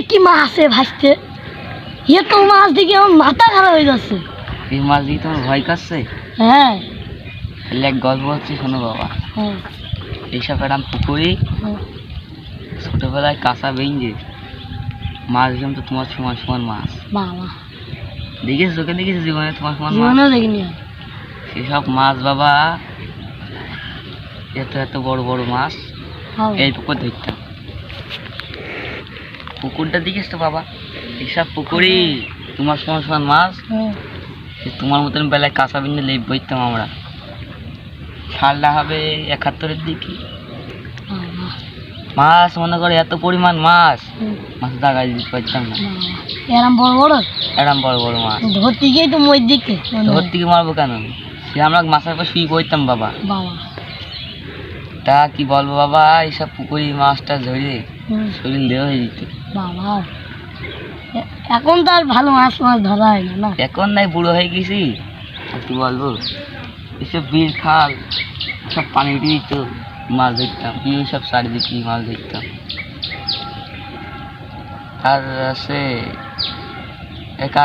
কি মাছ ভাসছে, তো মাছ দেখে আমার মাথা খারাপ হয়ে যাচ্ছে। এই মাছ দিয়ে তোমার ভয় কাটছে? হ্যাঁ তাহলে এক গল্প হচ্ছে, শোনো বাবা। হ্যাঁ এইসব একটা পুকুরি হ্যাঁ। ছোটবেলায় কাঁচা বেঞ্জে মাছ জমতো তোমার সমান সমান মাছ। বাবা দেখেছো, চোখে দেখেছো জীবনে তোমার সমান মাছ? জীবনেও দেখিনি। সেসব মাছ বাবা, এত এত বড় বড় মাছ এই পুকুর ধরতাম। পুকুরটা দেখিস তো বাবা, এইসব পুকুরি তোমার সমান সমান মাছ। তোমার মতন বেলায় কাঁচা বিন্দু লেপ বইতাম আমরা। সালটা হবে 71-এর দিকে। মাছ মনে করে এত পরিমাণ মাছ, মাছ দাগাই দিতে পারতাম না। এরম বড় বড়, এরম বড় বড় মাছ ধরতে গিয়ে তো মই দিকে ধরতে গিয়ে মারবো কেন, সে আমরা মাছের পর শুয়ে পড়তাম বাবা। বাবা তা কি বলবো বাবা, এইসব পুকুরি মাছটা ধরে শরীর দেওয়া হয়ে যেত। বাবা এখন তো আর ভালো মাছ ধরা হয় না। এখন নাই, বুড়ো হয়ে গেছি। আর কি বলবো, এসব বিল খাল সব পানি দিয়ে তো মাছ ধরতাম, সব চারিদিকে মাছ ধরতাম। আর সে এক